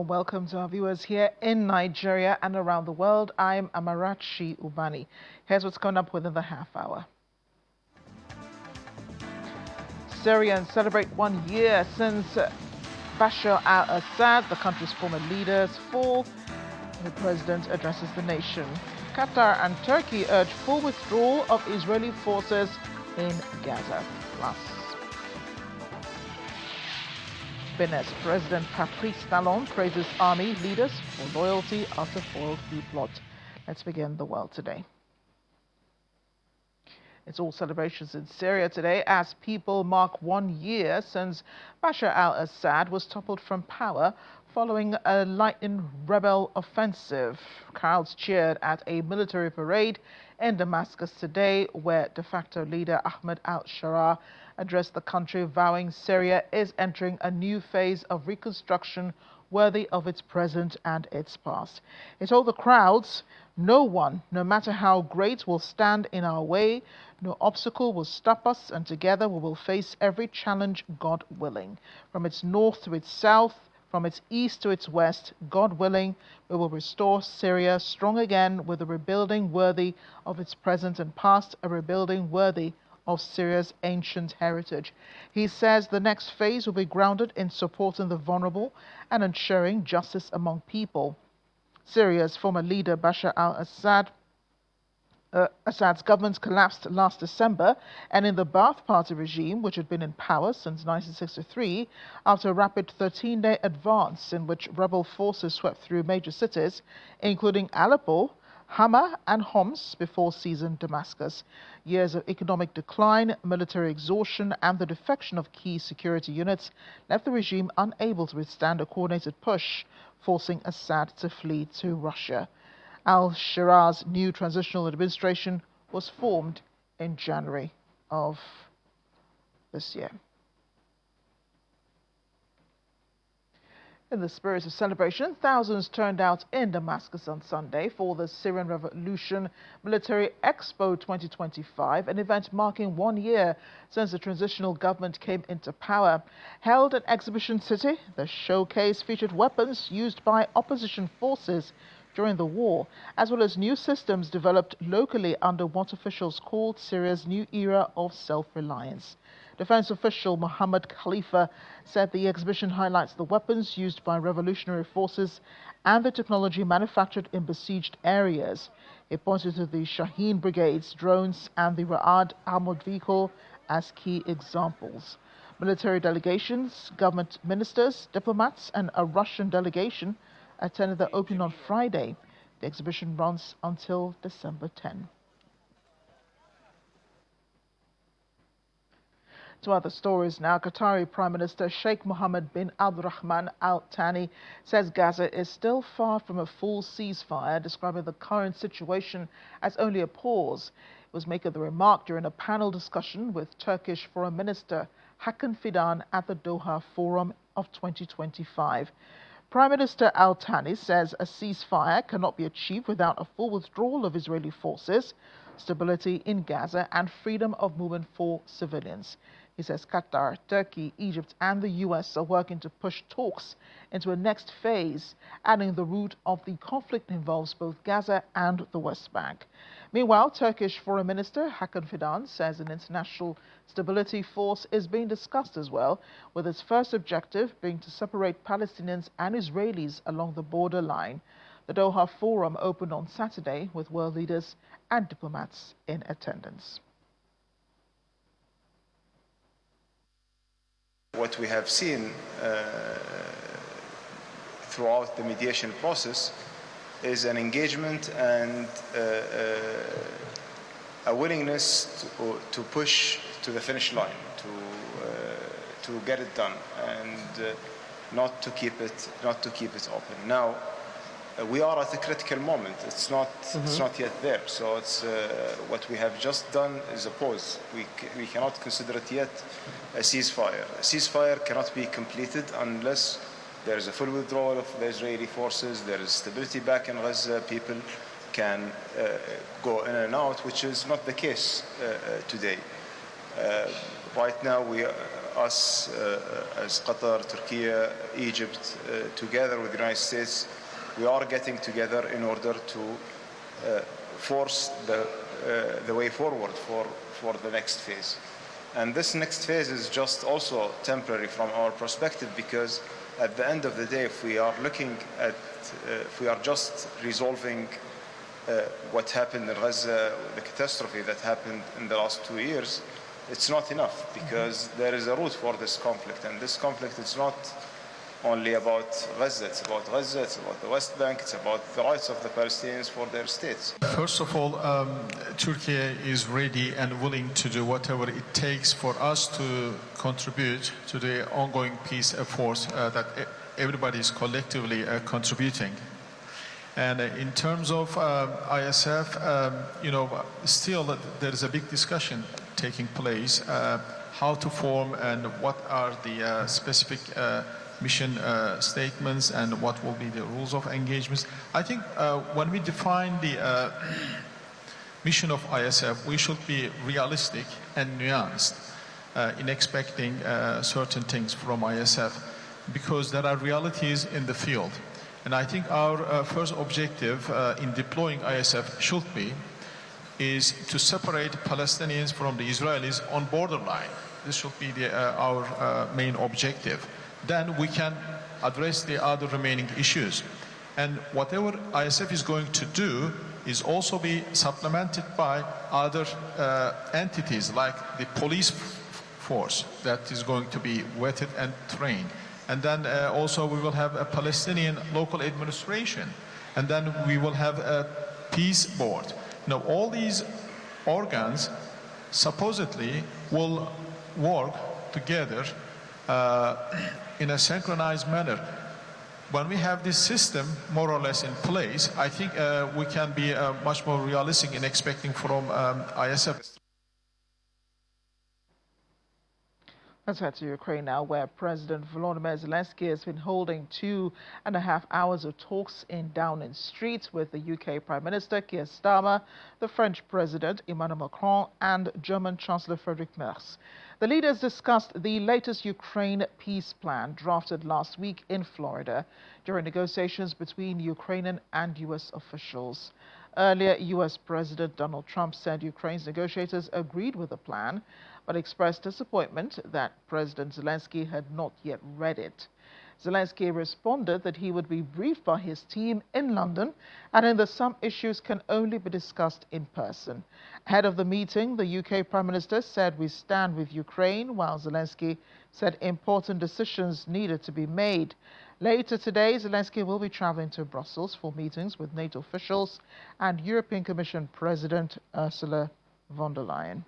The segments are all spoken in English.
warm welcome to our viewers here in Nigeria and around the world. I'm Amarachi Ubani. Here's what's coming up within the half hour. Syrians celebrate 1 year since Bashar al-Assad, the country's former leader's fall. The president addresses the nation. Qatar and Turkey urge full withdrawal of Israeli forces in Gaza. Plus, Benin's President Patrice Talon praises army leaders for loyalty after foiled coup plot. Let's begin the world today. It's all celebrations in Syria today as people mark 1 year since Bashar al-Assad was toppled from power following a lightning rebel offensive. Crowds cheered at a military parade in Damascus today, where de facto leader Ahmed al-Sharaa addressed the country, vowing Syria is entering a new phase of reconstruction worthy of its present and its past. He told the crowds, "No one, no matter how great, will stand in our way. No obstacle will stop us, and together we will face every challenge, God willing. From its north to its south, from its east to its west, God willing, we will restore Syria strong again with a rebuilding worthy of its present and past, a rebuilding worthy of Syria's ancient heritage." He says the next phase will be grounded in supporting the vulnerable and ensuring justice among people. Syria's former leader Bashar al-Assad Assad's government collapsed last December, and in the Ba'ath Party regime, which had been in power since 1963, after a rapid 13-day advance in which rebel forces swept through major cities, including Aleppo, Hama and Homs, before seizing Damascus. Years of economic decline, military exhaustion, and the defection of key security units left the regime unable to withstand a coordinated push, forcing Assad to flee to Russia. Al-Sharaa's new transitional administration was formed in January of this year. In the spirit of celebration, thousands turned out in Damascus on Sunday for the Syrian Revolution Military Expo 2025, an event marking 1 year since the transitional government came into power. Held at Exhibition City, the showcase featured weapons used by opposition forces during the war, as well as new systems developed locally under what officials called Syria's new era of self-reliance. Defense official Mohammed Khalifa said the exhibition highlights the weapons used by revolutionary forces and the technology manufactured in besieged areas. He pointed to the Shaheen brigades, drones, and the Ra'ad armored vehicle as key examples. Military delegations, government ministers, diplomats, and a Russian delegation attended the opening on Friday. The exhibition runs until December 10. To other stories now, Qatari Prime Minister Sheikh Mohammed bin Abdulrahman Al Thani says Gaza is still far from a full ceasefire, describing the current situation as only a pause. He was making the remark during a panel discussion with Turkish Foreign Minister Hakan Fidan at the Doha Forum of 2025. Prime Minister Al Thani says a ceasefire cannot be achieved without a full withdrawal of Israeli forces, stability in Gaza, and freedom of movement for civilians. He says Qatar, Turkey, Egypt, and the US are working to push talks into a next phase, adding the root of the conflict involves both Gaza and the West Bank. Meanwhile, Turkish Foreign Minister Hakan Fidan says an international stability force is being discussed as well, with its first objective being to separate Palestinians and Israelis along the border line. The Doha Forum opened on Saturday with world leaders and diplomats in attendance. What we have seen throughout the mediation process is an engagement and a willingness to push to the finish line, to get it done, and not to keep it open. Now we are at a critical moment. It's not yet there. So it's what we have just done is a pause. We cannot consider it yet a ceasefire. A ceasefire cannot be completed unless there is a full withdrawal of the Israeli forces. There is stability back in Gaza. People can go in and out, which is not the case today. Right now, we us as Qatar, Turkey, Egypt, together with the United States, we are getting together in order to force the way forward for the next phase. And this next phase is just also temporary from our perspective, because at the end of the day, if we are looking at, if we are just resolving what happened in Gaza, the catastrophe that happened in the last 2 years, it's not enough, because there is a root for this conflict, and this conflict is not only about Gaza, it's about the West Bank, it's about the rights of the Palestinians for their states. First of all, Turkey is ready and willing to do whatever it takes for us to contribute to the ongoing peace efforts that everybody is collectively contributing. And in terms of ISF, still there is a big discussion taking place, how to form and what are the specific mission statements and what will be the rules of engagements. I think when we define the mission of ISF, we should be realistic and nuanced in expecting certain things from ISF, because there are realities in the field. And I think our first objective in deploying ISF should be is to separate Palestinians from the Israelis on borderline. This should be our main objective. Then we can address the other remaining issues. And whatever ISF is going to do is also be supplemented by other entities, like the police force that is going to be vetted and trained. And then also we will have a Palestinian local administration. And then we will have a peace board. Now, all these organs supposedly will work together in a synchronized manner. When we have this system more or less in place, I think we can be much more realistic in expecting from ISF. Let's head to Ukraine now, where President Volodymyr Zelensky has been holding 2.5 hours of talks in Downing Street with the UK Prime Minister Keir Starmer, the French President Emmanuel Macron, and German Chancellor Friedrich Merz. The leaders discussed the latest Ukraine peace plan drafted last week in Florida during negotiations between Ukrainian and US officials. Earlier, US President Donald Trump said Ukraine's negotiators agreed with the plan, but expressed disappointment that President Zelensky had not yet read it. Zelensky responded that he would be briefed by his team in London, adding that some issues can only be discussed in person. Ahead of the meeting, the UK Prime Minister said we stand with Ukraine, while Zelensky said important decisions needed to be made. Later today, Zelensky will be traveling to Brussels for meetings with NATO officials and European Commission President Ursula von der Leyen.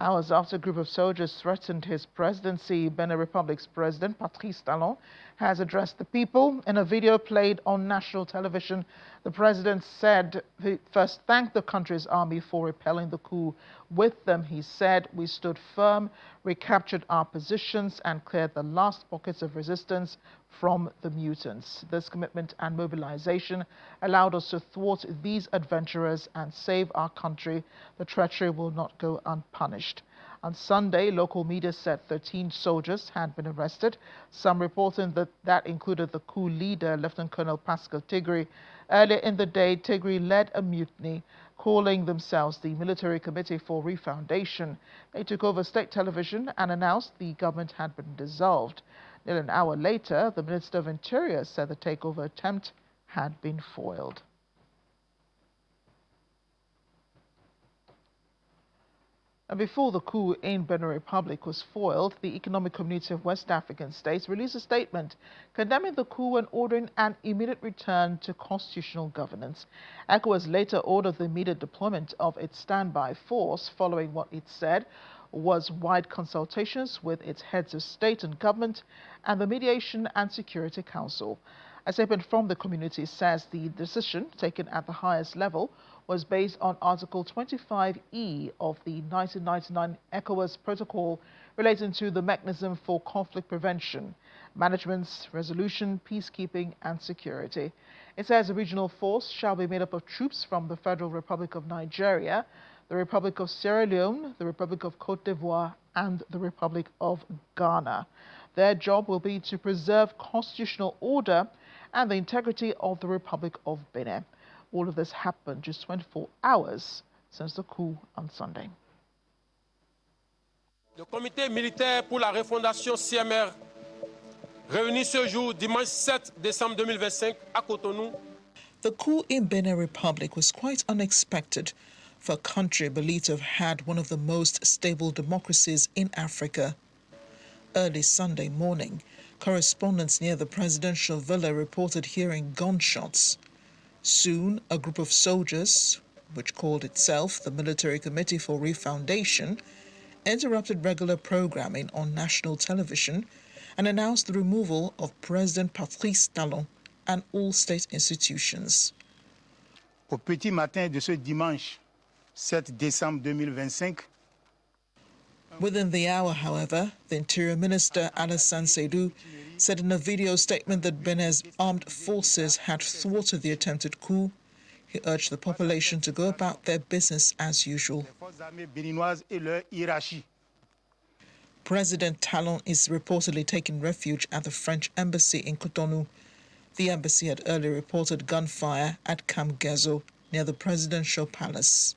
Hours after a group of soldiers threatened his presidency, Benin Republic's President Patrice Talon has addressed the people. In a video played on national television, the president said he first thanked the country's army for repelling the coup. With them, he said, we stood firm, recaptured our positions, and cleared the last pockets of resistance from the mutants. This commitment and mobilization allowed us to thwart these adventurers and save our country. The treachery will not go unpunished. On Sunday, local media said 13 soldiers had been arrested, some reporting that included the coup leader, Lieutenant Colonel Pascal Tigri. Earlier in the day, Tigri led a mutiny, calling themselves the Military Committee for Refoundation. They took over state television and announced the government had been dissolved. Nearly an hour later, the Minister of Interior said the takeover attempt had been foiled. And before the coup in Benin Republic was foiled, the Economic Community of West African States released a statement condemning the coup and ordering an immediate return to constitutional governance. ECOWAS later ordered the immediate deployment of its standby force following what it said was wide consultations with its heads of state and government and the Mediation and Security Council. A statement from the community says the decision, taken at the highest level, was based on Article 25E of the 1999 ECOWAS Protocol relating to the mechanism for conflict prevention, management, resolution, peacekeeping and security. It says the regional force shall be made up of troops from the Federal Republic of Nigeria, the Republic of Sierra Leone, the Republic of Cote d'Ivoire, and the Republic of Ghana. Their job will be to preserve constitutional order and the integrity of the Republic of Benin. All of this happened just 24 hours since the coup on Sunday. Le comité militaire pour la refondation CMR, réuni ce jour, dimanche 7 décembre 2025, à Cotonou. The coup in Benin Republic was quite unexpected for a country believed to have had one of the most stable democracies in Africa. Early Sunday morning, correspondents near the presidential villa reported hearing gunshots. Soon, a group of soldiers, which called itself the Military Committee for Refoundation, interrupted regular programming on national television and announced the removal of President Patrice Talon and all state institutions. Au petit matin de ce dimanche 7 décembre 2025, within the hour, however, the Interior Minister Alassane Seydu said in a video statement that Benin's armed forces had thwarted the attempted coup. He urged the population to go about their business as usual. President Talon is reportedly taking refuge at the French embassy in Cotonou. The embassy had earlier reported gunfire at Camp Gezo near the presidential palace.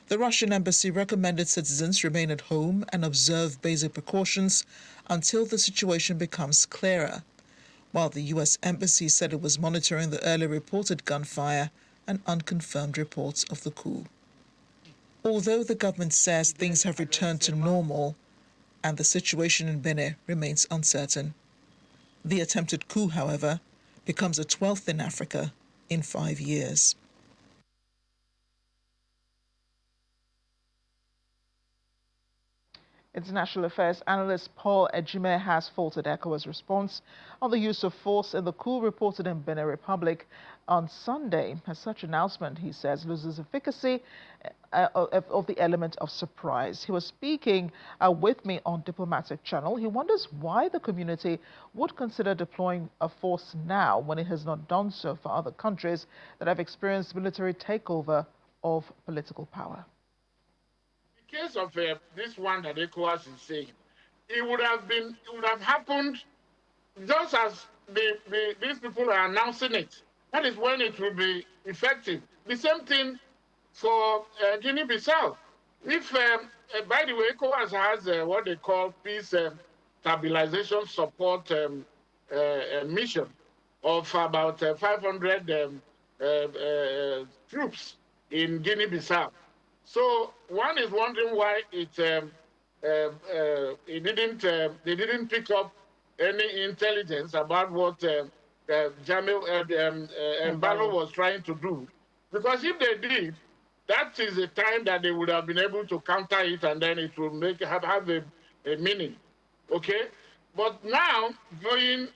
The Russian embassy recommended citizens remain at home and observe basic precautions until the situation becomes clearer, while the U.S. embassy said it was monitoring the earlier reported gunfire and unconfirmed reports of the coup. Although the government says things have returned to normal and the situation in Benin remains uncertain. The attempted coup, however, becomes the 12th in Africa in 5 years. International affairs analyst Paul Ejime has faulted ECOWAS' response on the use of force in the coup reported in Benin Republic on Sunday. As such announcement, he says, loses efficacy of the element of surprise. He was speaking with me on Diplomatic Channel. He wonders why the community would consider deploying a force now when it has not done so for other countries that have experienced military takeover of political power. In case of this one that ECOWAS is saying, it would have happened just as these people are announcing it. That is when it will be effective. The same thing for Guinea-Bissau. If, by the way, ECOWAS has what they call peace stabilization support mission of about 500 troops in Guinea-Bissau. So one is wondering why they didn't pick up any intelligence about what Mbalo was trying to do. Because if they did, that is the time that they would have been able to counter it, and then it will have a meaning. Okay? But now,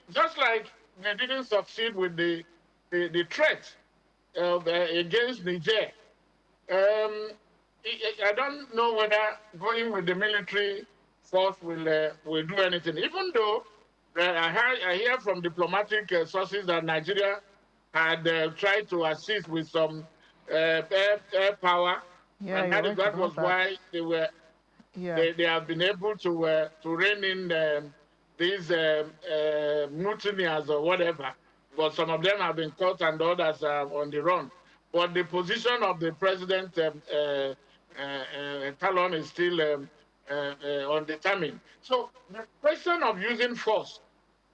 just like they didn't succeed with the threat against Niger, I don't know whether going with the military force will do anything. Even though I hear from diplomatic sources that Nigeria had tried to assist with some air power, and that was why they were. Yeah. They have been able to rein in these mutineers or whatever. But some of them have been caught and others are on the run. But the position of the president Talon is still undetermined. So the question of using force,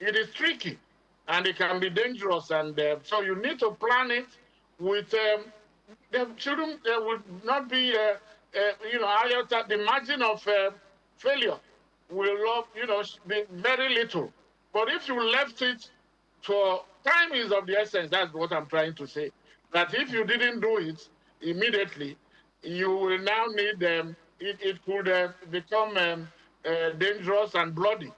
it is tricky and it can be dangerous. And so you need to plan it with, there would not be, the margin of failure will be very little. But if you left it for time is of the essence, that's what I'm trying to say. That if you didn't do it immediately, you will now need it could become dangerous and bloody.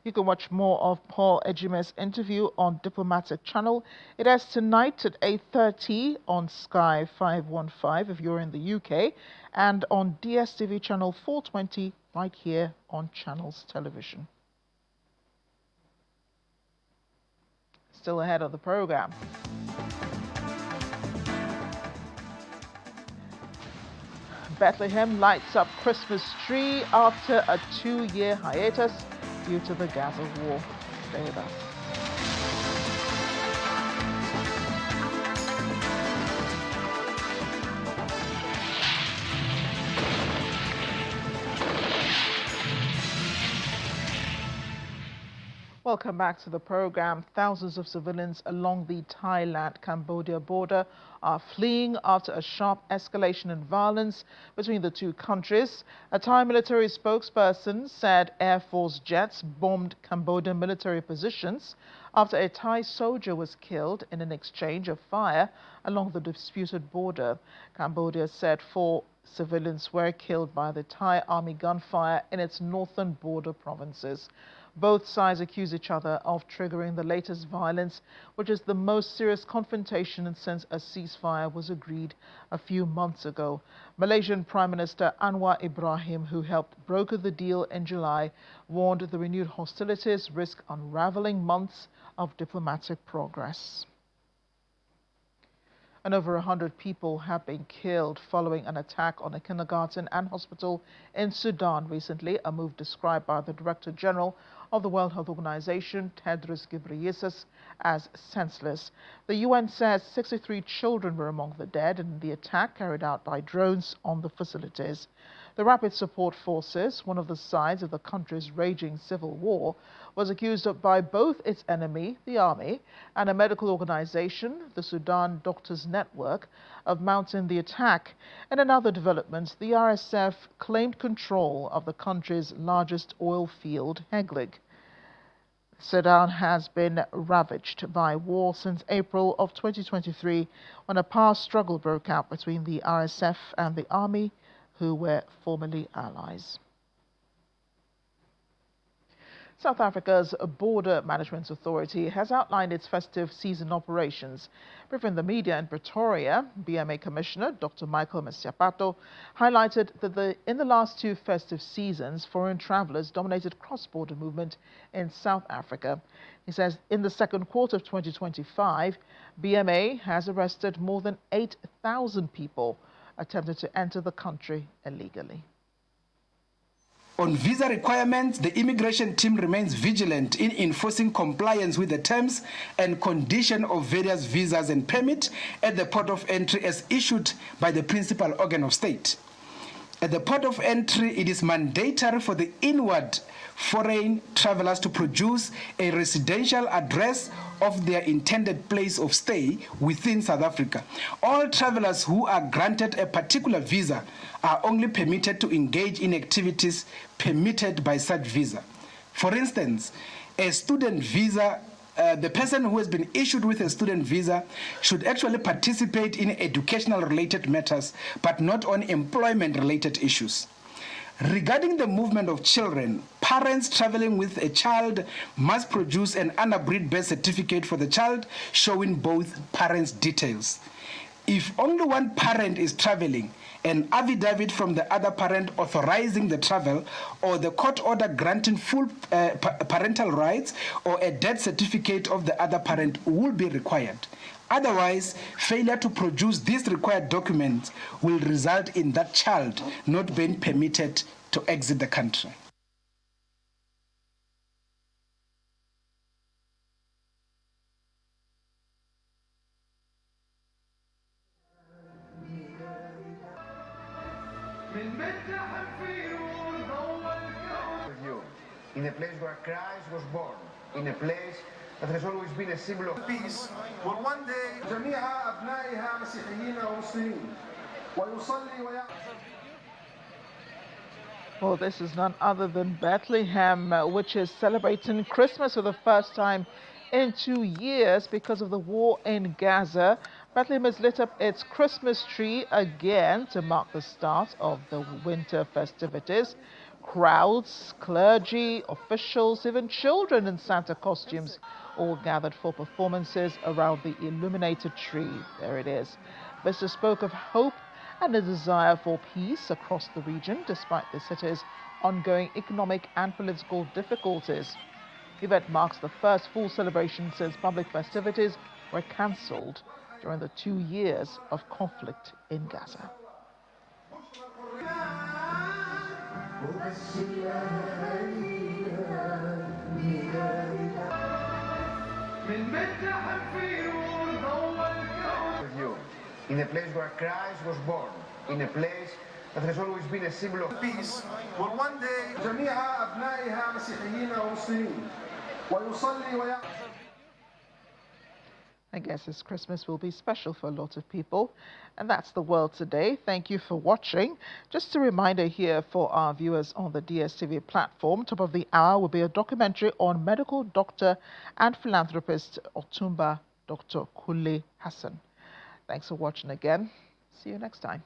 You can watch more of Paul Ejime's interview on Diplomatic Channel. It airs tonight at 8:30 on Sky 515 if you're in the UK, and on DSTV Channel 420 right here on Channels Television. still ahead of the program. Bethlehem lights up Christmas tree after a 2-year hiatus due to the Gaza war. Stay with us. Welcome back to the program. Thousands of civilians along the Thailand-Cambodia border are fleeing after a sharp escalation in violence between the two countries. A Thai military spokesperson said Air Force jets bombed Cambodian military positions after a Thai soldier was killed in an exchange of fire along the disputed border. Cambodia said 4 civilians were killed by the Thai army gunfire in its northern border provinces. Both sides accuse each other of triggering the latest violence, which is the most serious confrontation since a ceasefire was agreed a few months ago. Malaysian Prime Minister Anwar Ibrahim, who helped broker the deal in July, warned the renewed hostilities risk unraveling months of diplomatic progress. And over 100 people have been killed following an attack on a kindergarten and hospital in Sudan recently, a move described by the Director General of the World Health Organization, Tedros Ghebreyesus, as senseless. The UN says 63 children were among the dead in the attack carried out by drones on the facilities. The Rapid Support Forces, one of the sides of the country's raging civil war, was accused of by both its enemy, the army, and a medical organization, the Sudan Doctors Network, of mounting the attack. In another development, the RSF claimed control of the country's largest oil field, Heglig. Sudan has been ravaged by war since April of 2023, when a power struggle broke out between the RSF and the army, who were formerly allies. South Africa's Border Management Authority has outlined its festive season operations. Briefing the media in Pretoria, BMA Commissioner Dr. Michael Masiapato highlighted that in the last 2 festive seasons, foreign travelers dominated cross-border movement in South Africa. He says in the second quarter of 2025, BMA has arrested more than 8,000 people attempted to enter the country illegally. On visa requirements, the immigration team remains vigilant in enforcing compliance with the terms and condition of various visas and permits at the port of entry as issued by the principal organ of state. At the port of entry, it is mandatory for the inward foreign travelers to produce a residential address of their intended place of stay within South Africa. All travelers who are granted a particular visa are only permitted to engage in activities permitted by such visa. For instance, a student visa, the person who has been issued with a student visa should actually participate in educational related matters, but not on employment related issues. Regarding the movement of children, parents traveling with a child must produce an unabridged birth certificate for the child showing both parents' details. If only one parent is traveling, an affidavit from the other parent authorizing the travel, or the court order granting full parental rights, or a death certificate of the other parent will be required. Otherwise, failure to produce these required documents will result in that child not being permitted to exit the country. In a place where Christ was born, in a place that has always been a symbol of peace, will one day Well, this is none other than Bethlehem, which is celebrating Christmas for the first time in 2 years because of the war in Gaza. Bethlehem has lit up its Christmas tree again to mark the start of the winter festivities. Crowds, clergy, officials, even children in Santa costumes all gathered for performances around the illuminated tree. There it is. Visitors spoke of hope and a desire for peace across the region, despite the city's ongoing economic and political difficulties. The event marks the first full celebration since public festivities were cancelled during the 2 years of conflict in Gaza. In a place where Christ was born, in a place that has always been a symbol of peace, will one day I guess this Christmas will be special for a lot of people. And that's the world today. Thank you for watching. Just a reminder here for our viewers on the DSTV platform, top of the hour will be a documentary on medical doctor and philanthropist Otumba Dr. Kule Hassan. Thanks for watching again. See you next time.